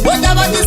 What about the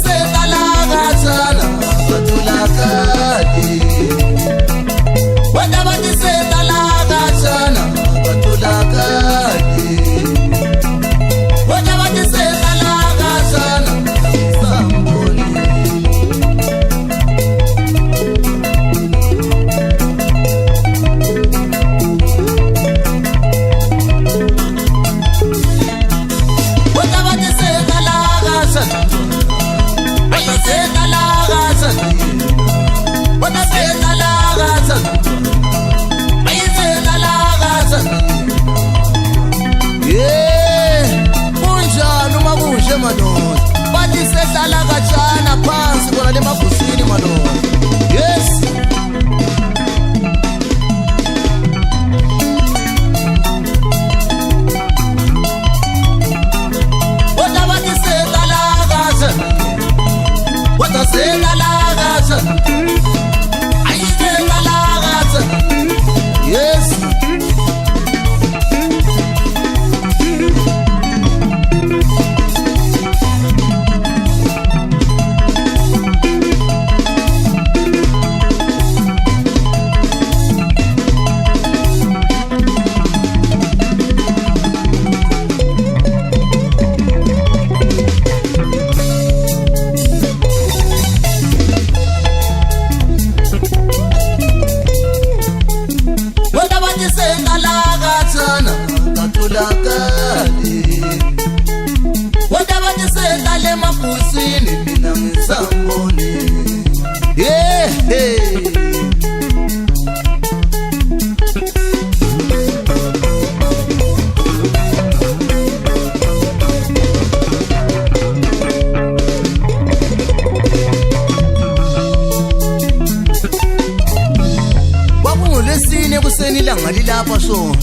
lapha so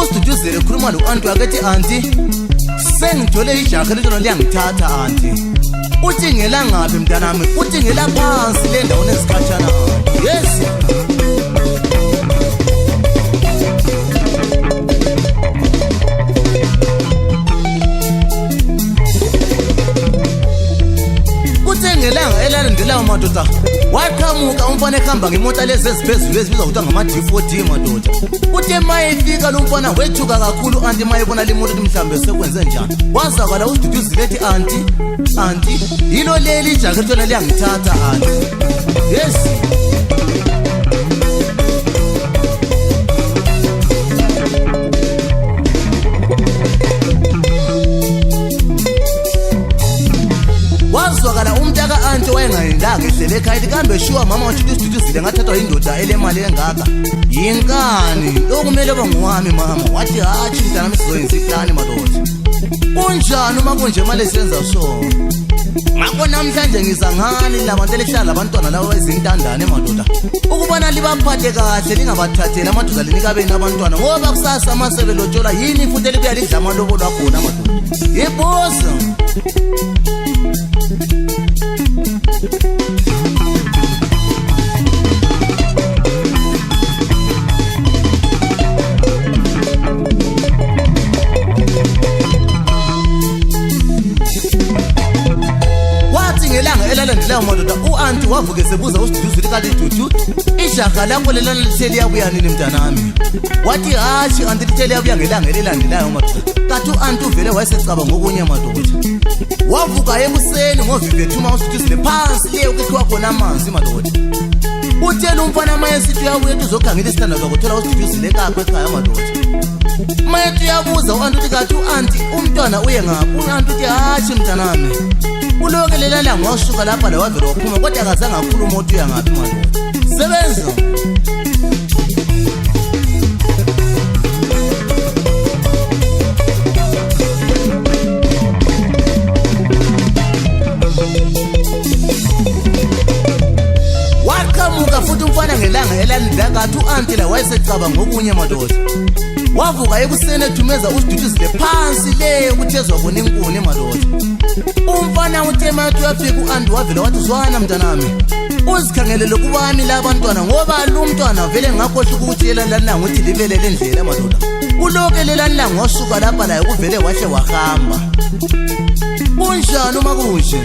usiduduzele ukhuluma lo anti akethi anti sengithole ijaha lento liyangithatha anti uthi ngela ngapi mntanami uthi ngela phansi le ndawo nesikhatshana yes ngelanga elalandelayo madoda waqhamuka umfana ehamba ngemota lezi eziphezulu ezibizwa ukuthi ngama-D4D madoda uthe mayefika lo mfana wethuka kakhulu anti mayebona le moto mhlambe sekwenze njani wazakala usiduduzile ethi anti yilo leli ijaha litona liyangithatha anti yes wazwakala umntaka anti wayengayendanga ehlele ekhaya kambe shuwa mama wathi usiduduzile ngathathwa yindoda elemali engaka yinkani okumele banguwami mama wathi hatshi mntanami sizoyenza iplani madoda kunjani uma kunje imali esiyenza so ngakho namhlanje ngiza ngani labantu elihlala labantwana labo ezintandane madoda ukubona libaphathe kahle lingabathatheli amadoda linikabeni abantwana ngoba kusasa amasebelotshola yini futhi elibuya lidla amalobolo akhona madoda yebosa ngelanga elalandelayo madoda u-anti wavuke sebuza usiduduzile kanti dudu ijaha lakho lelana litheli yabuya nini mntanami wathi hatshi anti litheli yabuya ngelanga elilandelayo madoda kanti u-anti uvele wayesecaba ngokunye madoda wavuka ekuseni ngovive-thuma usiduduzile phansi leyo kuthiwa khona amanzi madoda utshela umfana mayesithi uyabuya ethi uzokhangela isithanda zakuthola usiduduzile ekakho ekhaya madoda mayethi uyabuza u-anti uthi kathi u-anti umntwana uye ngaphi u-anti uthi hatshi mntanami uloke lelela ngosuka lapha lewavele waphuma kodwa akazange akhuluma ukuthi uya ngaphi madoda sebenza waqhamuka futhi umfana ngelanga elandela kathi u-anti la wayesecaba ngokunye madoda wavuka ekuseni ethumeza usiduduzile phansi leyo ukuthi ezwabona inkuni madoda umfana uthe mathi uyafika u-anti wavele wathi zwana mntanami uzikhangelele kubami labantwana ngoba lo mntwana vele ngakhohlwa ukuthi yelalana ukuthi libelele ndlela madoda uloke lelalana ngosuka lapha laye kuvele wahle wahamba kunjani uma kunje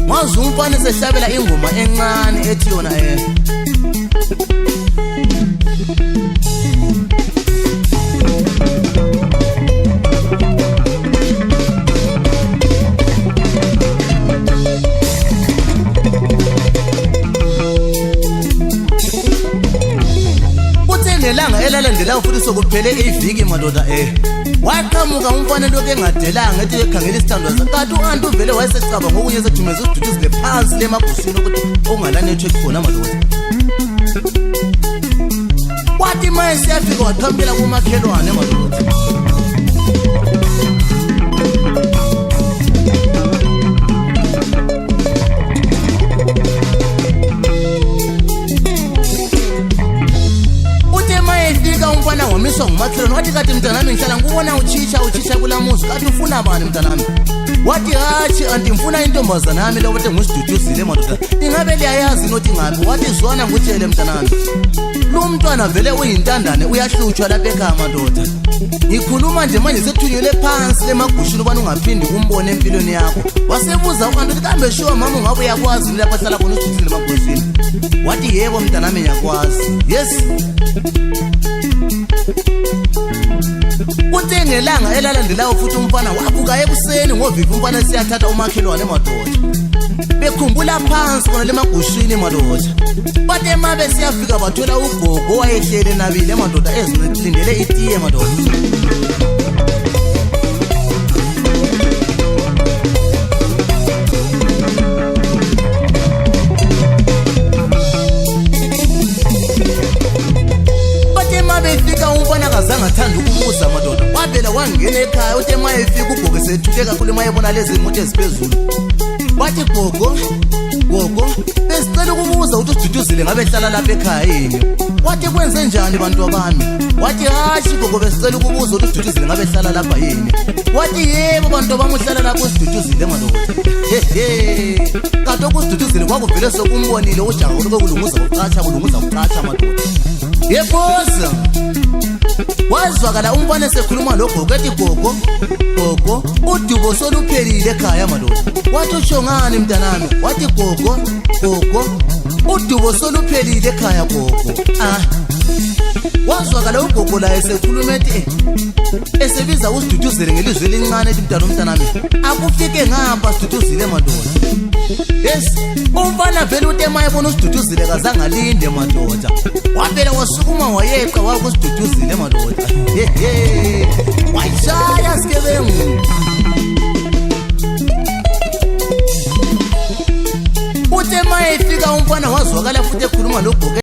mwazi umfana esehlabela ingoma encane ethi yona ngelanga elalandelayo futhi sokuphele iviki madoda waqhamuka umfana lokhu engadelanga ethi ekhangela isithandwa sakhe kanti u-anti uvele wayesecaba ngokunye esethumeza usiduduzile phansi le emagusini ukuthi okungalanethiwekhi khona madoda kwathi maye siyafika waqhampela kumakhelwane madoda umfana wamiswa ngumakhelwane wathi kati mntanami ngihlala ngubona utshisha kula muzi kati ufuna bani mntanami wathi hatshi anti ngifuna intombazana yami lokuthi ngusiduduzile madoda ingabe liyayazi nothi ngaphi wathi zwana ngutshele mntanami lo mntwana vele uyintandane uyahlutshwa lapha ekhaya madoda ngikhuluma nje manje sethunyele phansi lemagushini ubani ungaphindi umbone empilweni yakho wasebuza u-anti uthi kambe shuwa mama ungabe uyakwazi lapha hlala khona usiduduzile emagusini wathi yebo mntanami ngiyakwazi yes kuthe ngelanga elalandelayo futhi umfana wabuka ekuseni ngovivi umfana siyathatha umakhelwane madoda bekhumbula phansi kona lemagushini madoda bathe mabe siyafika bathola ugogo wayehlele nabile madoda ezilindele itiye madoda befika umfana akazange athanda ukubuza madoda wavela wangena ekhaya uthe mayefika ugogo sethule kakhulu mayebona lezi moto eziphezulu bathi gogo gogo besicela ukubuza ukuthi usiduduzile ngabe hlala lapha ekhaya yini. Wathi kwenze njani bantu bami? Wathi hashi gogo besicela ukubuza ukuthi usiduduzile ngabe hlala lapha yini. Wathi yebo bantu bami uhlala lapho usiduduzile madoda. Kanti ukusiduduzile kwakuvele sokumbonile ujaha kulunguza uqatsha madoda. Yebosa wazwakala umfana esekhuluma lo gogo ethi gogo udubo soluphelile ekhaya madoda. Wathi utsho ngani mntanami? Wathi gogo udubo soluphelile ekhaya gogo. Wazwakala ugogo la esekhuluma ethi esebiza usiduduzile ngelizwi elincane ethi mntanami akufike ngapha siduduzile madoda. Yes, umfana vele uthi mayebona usiduduzile kazange alinde madoda. Wavela wasukuma wayeqa wakusiduduzile madoda. Wayishaya sikebengu. Uthe mayefika umfana wazwakala futhi ekhuluma lo gogo